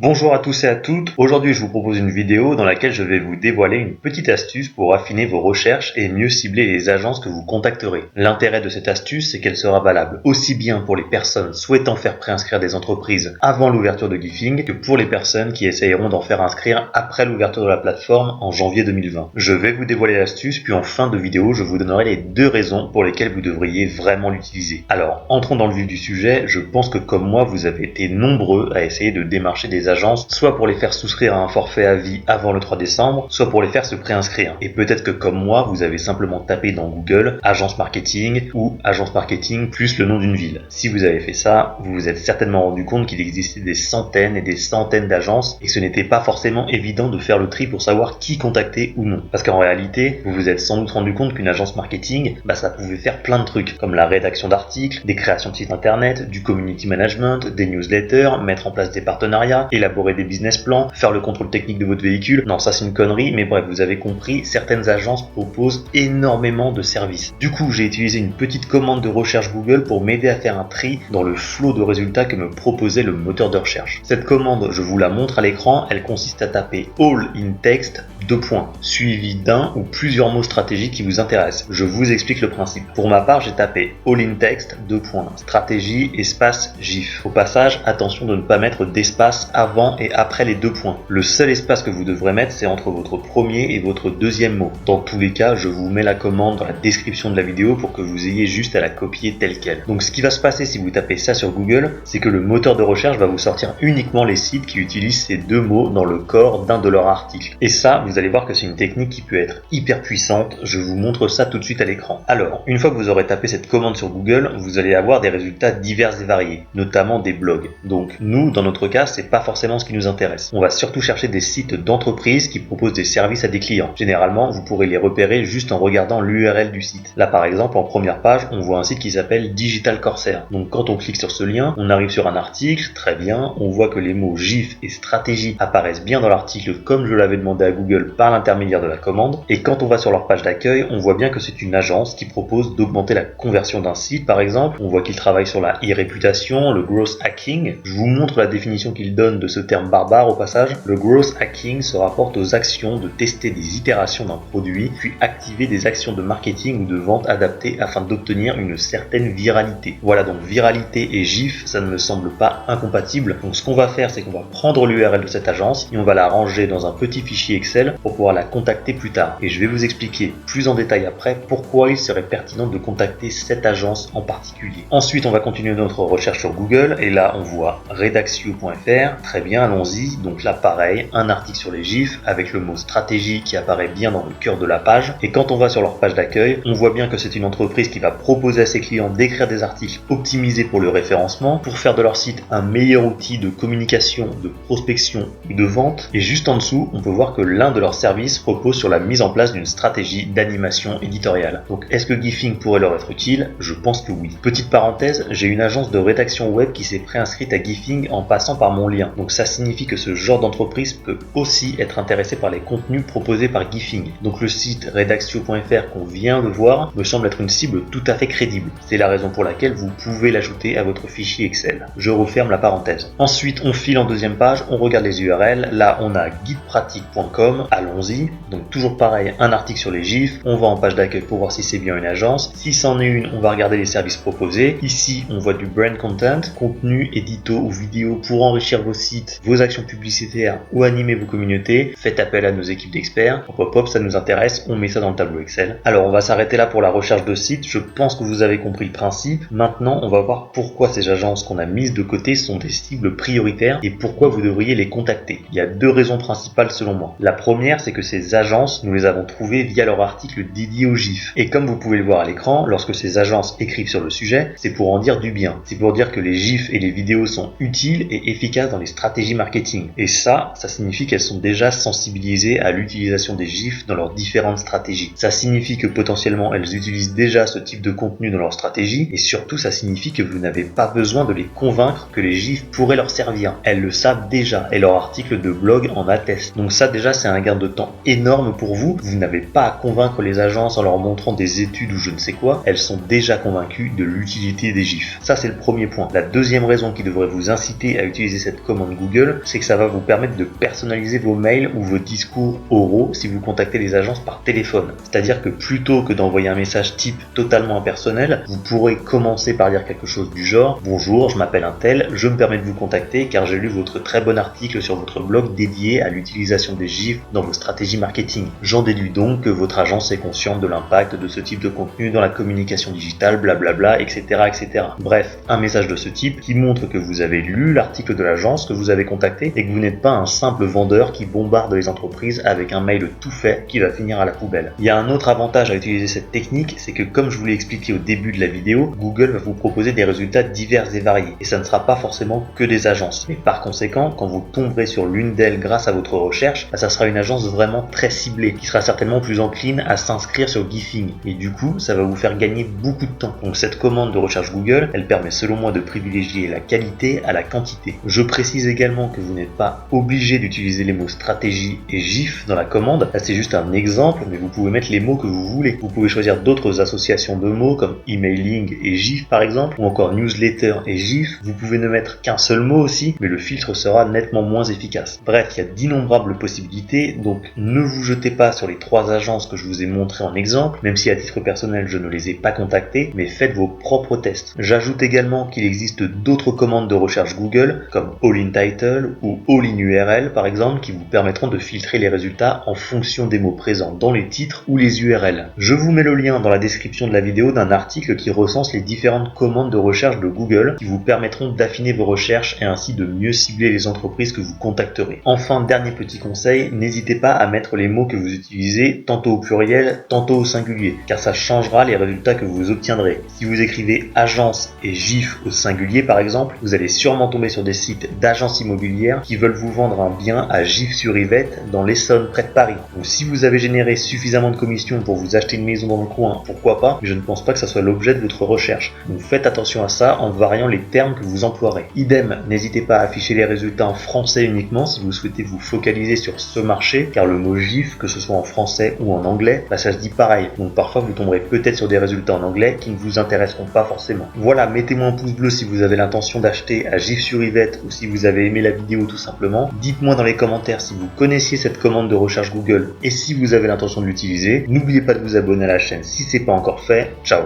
Bonjour à tous et à toutes, aujourd'hui je vous propose une vidéo dans laquelle je vais vous dévoiler une petite astuce pour affiner vos recherches et mieux cibler les agences que vous contacterez. L'intérêt de cette astuce, c'est qu'elle sera valable aussi bien pour les personnes souhaitant faire préinscrire des entreprises avant l'ouverture de Gifing que pour les personnes qui essayeront d'en faire inscrire après l'ouverture de la plateforme en janvier 2020. Je vais vous dévoiler l'astuce, puis en fin de vidéo, je vous donnerai les 2 raisons pour lesquelles vous devriez vraiment l'utiliser. Alors, entrons dans le vif du sujet, je pense que comme moi, vous avez été nombreux à essayer de démarcher des agences, soit pour les faire souscrire à un forfait à vie avant le 3 décembre, soit pour les faire se préinscrire. Et peut-être que comme moi, vous avez simplement tapé dans Google agence marketing ou agence marketing plus le nom d'une ville. Si vous avez fait ça, vous vous êtes certainement rendu compte qu'il existait des centaines et des centaines d'agences et que ce n'était pas forcément évident de faire le tri pour savoir qui contacter ou non. Parce qu'en réalité, vous vous êtes sans doute rendu compte qu'une agence marketing, ça pouvait faire plein de trucs, comme la rédaction d'articles, des créations de sites internet, du community management, des newsletters, mettre en place des partenariats, élaborer des business plans, faire le contrôle technique de votre véhicule. Non, ça c'est une connerie, mais bref, vous avez compris, certaines agences proposent énormément de services. Du coup, j'ai utilisé une petite commande de recherche Google pour m'aider à faire un tri dans le flot de résultats que me proposait le moteur de recherche. Cette commande, je vous la montre à l'écran, elle consiste à taper All in Text, suivi d'un ou plusieurs mots stratégiques qui vous intéressent. Je vous explique le principe. Pour ma part, j'ai tapé All in Text, stratégie, espace, GIF. Au passage, attention de ne pas mettre d'espace avant et après les 2 points. Le seul espace que vous devrez mettre, c'est entre votre premier et votre deuxième mot. Dans tous les cas, je vous mets la commande dans la description de la vidéo pour que vous ayez juste à la copier telle quelle. Donc ce qui va se passer si vous tapez ça sur Google, c'est que le moteur de recherche va vous sortir uniquement les sites qui utilisent ces 2 mots dans le corps d'un de leurs articles. Et ça, vous allez voir que c'est une technique qui peut être hyper puissante. Je vous montre ça tout de suite à l'écran. Alors, une fois que vous aurez tapé cette commande sur Google, vous allez avoir des résultats divers et variés, notamment des blogs. Donc nous, dans notre cas, c'est pas forcément ce qui nous intéresse. On va surtout chercher des sites d'entreprises qui proposent des services à des clients. Généralement, vous pourrez les repérer juste en regardant l'URL du site. Là, par exemple, en première page, on voit un site qui s'appelle Digital Corsair. Donc quand on clique sur ce lien, on arrive sur un article, très bien, on voit que les mots GIF et stratégie apparaissent bien dans l'article comme je l'avais demandé à Google par l'intermédiaire de la commande. Et quand on va sur leur page d'accueil, on voit bien que c'est une agence qui propose d'augmenter la conversion d'un site, par exemple. On voit qu'ils travaillent sur la e-réputation, le growth hacking. Je vous montre la définition qu'ils donnent de ce terme barbare au passage. Le growth hacking se rapporte aux actions de tester des itérations d'un produit, puis activer des actions de marketing ou de vente adaptées afin d'obtenir une certaine viralité. Voilà, donc viralité et GIF, ça ne me semble pas incompatible. Donc ce qu'on va faire, c'est qu'on va prendre l'URL de cette agence et on va la ranger dans un petit fichier Excel pour pouvoir la contacter plus tard. Et je vais vous expliquer plus en détail après pourquoi il serait pertinent de contacter cette agence en particulier. Ensuite, on va continuer notre recherche sur Google et là, on voit redaxio.fr. Très bien, allons-y. Donc là, pareil, un article sur les GIF avec le mot stratégie qui apparaît bien dans le cœur de la page. Et quand on va sur leur page d'accueil, on voit bien que c'est une entreprise qui va proposer à ses clients d'écrire des articles optimisés pour le référencement, pour faire de leur site un meilleur outil de communication, de prospection ou de vente. Et juste en dessous, on peut voir que l'un de leurs services repose sur la mise en place d'une stratégie d'animation éditoriale. Donc est-ce que Gifing pourrait leur être utile? Je pense que oui. Petite parenthèse, j'ai une agence de rédaction web qui s'est préinscrite à Gifing en passant par mon lien. Donc ça signifie que ce genre d'entreprise peut aussi être intéressé par les contenus proposés par Gifing. Donc le site redaxio.fr qu'on vient de voir me semble être une cible tout à fait crédible. C'est la raison pour laquelle vous pouvez l'ajouter à votre fichier Excel. Je referme la parenthèse. Ensuite, on file en deuxième page, on regarde les URL. Là, on a guidepratique.com. Allons-y. Donc toujours pareil, un article sur les GIF. On va en page d'accueil pour voir si c'est bien une agence. Si c'en est une, on va regarder les services proposés. Ici, on voit du brand content, contenu, édito ou vidéo pour enrichir vos sites, vos actions publicitaires ou animer vos communautés. Faites appel à nos équipes d'experts. Hop hop, ça nous intéresse, on met ça dans le tableau Excel. Alors on va s'arrêter là pour la recherche de sites. Je pense que vous avez compris le principe. Maintenant, on va voir pourquoi ces agences qu'on a mises de côté sont des cibles prioritaires et pourquoi vous devriez les contacter. Il y a 2 raisons principales selon moi. La première, c'est que ces agences, nous les avons trouvées via leur article dédié au GIF. Et comme vous pouvez le voir à l'écran, lorsque ces agences écrivent sur le sujet, c'est pour en dire du bien. C'est pour dire que les GIFs et les vidéos sont utiles et efficaces dans les stratégies marketing. Et ça signifie qu'elles sont déjà sensibilisées à l'utilisation des GIFs dans leurs différentes stratégies. Ça signifie que potentiellement elles utilisent déjà ce type de contenu dans leur stratégie et surtout ça signifie que vous n'avez pas besoin de les convaincre que les GIFs pourraient leur servir. Elles le savent déjà et leur article de blog en atteste. Donc ça déjà c'est un gain de temps énorme pour vous. Vous n'avez pas à convaincre les agences en leur montrant des études ou je ne sais quoi. Elles sont déjà convaincues de l'utilité des GIFs. Ça c'est le premier point. La deuxième raison qui devrait vous inciter à utiliser cette commande commande Google, c'est que ça va vous permettre de personnaliser vos mails ou vos discours oraux si vous contactez les agences par téléphone. C'est-à-dire que plutôt que d'envoyer un message type totalement impersonnel, vous pourrez commencer par dire quelque chose du genre « Bonjour, je m'appelle un tel, je me permets de vous contacter car j'ai lu votre très bon article sur votre blog dédié à l'utilisation des GIFs dans vos stratégies marketing. J'en déduis donc que votre agence est consciente de l'impact de ce type de contenu dans la communication digitale, blablabla, etc. etc. » Bref, un message de ce type qui montre que vous avez lu l'article de l'agence que vous avez contacté et que vous n'êtes pas un simple vendeur qui bombarde les entreprises avec un mail tout fait qui va finir à la poubelle. Il y a un autre avantage à utiliser cette technique, c'est que comme je vous l'ai expliqué au début de la vidéo, Google va vous proposer des résultats divers et variés, et ça ne sera pas forcément que des agences. Mais par conséquent, quand vous tomberez sur l'une d'elles grâce à votre recherche, ça sera une agence vraiment très ciblée, qui sera certainement plus encline à s'inscrire sur Gifing, et du coup, ça va vous faire gagner beaucoup de temps. Donc cette commande de recherche Google, elle permet selon moi de privilégier la qualité à la quantité. Je précise également que vous n'êtes pas obligé d'utiliser les mots stratégie et GIF dans la commande, là c'est juste un exemple, mais vous pouvez mettre les mots que vous voulez. Vous pouvez choisir d'autres associations de mots comme emailing et GIF par exemple, ou encore newsletter et GIF. Vous pouvez ne mettre qu'un seul mot aussi, mais le filtre sera nettement moins efficace. Bref, il y a d'innombrables possibilités, donc ne vous jetez pas sur les 3 agences que je vous ai montrées en exemple, même si à titre personnel je ne les ai pas contactées, mais faites vos propres tests. J'ajoute également qu'il existe d'autres commandes de recherche Google, comme All in Title ou All in URL par exemple, qui vous permettront de filtrer les résultats en fonction des mots présents dans les titres ou les URL. Je vous mets le lien dans la description de la vidéo d'un article qui recense les différentes commandes de recherche de Google qui vous permettront d'affiner vos recherches et ainsi de mieux cibler les entreprises que vous contacterez. Enfin, dernier petit conseil, n'hésitez pas à mettre les mots que vous utilisez tantôt au pluriel, tantôt au singulier, car ça changera les résultats que vous obtiendrez. Si vous écrivez agence et GIF au singulier par exemple, vous allez sûrement tomber sur des sites d'agences immobilières qui veulent vous vendre un bien à Gif-sur-Yvette dans l'Essonne près de Paris. Donc si vous avez généré suffisamment de commissions pour vous acheter une maison dans le coin, pourquoi pas, mais je ne pense pas que ça soit l'objet de votre recherche. Donc faites attention à ça en variant les termes que vous emploierez. Idem, n'hésitez pas à afficher les résultats en français uniquement si vous souhaitez vous focaliser sur ce marché, car le mot GIF, que ce soit en français ou en anglais, ça se dit pareil. Donc parfois vous tomberez peut-être sur des résultats en anglais qui ne vous intéresseront pas forcément. Voilà, mettez-moi un pouce bleu si vous avez l'intention d'acheter à Gif-sur-Yvette ou si vous avez aimé la vidéo tout simplement. Dites-moi dans les commentaires si vous connaissiez cette commande de recherche Google et si vous avez l'intention de l'utiliser. N'oubliez pas de vous abonner à la chaîne si ce n'est pas encore fait. Ciao!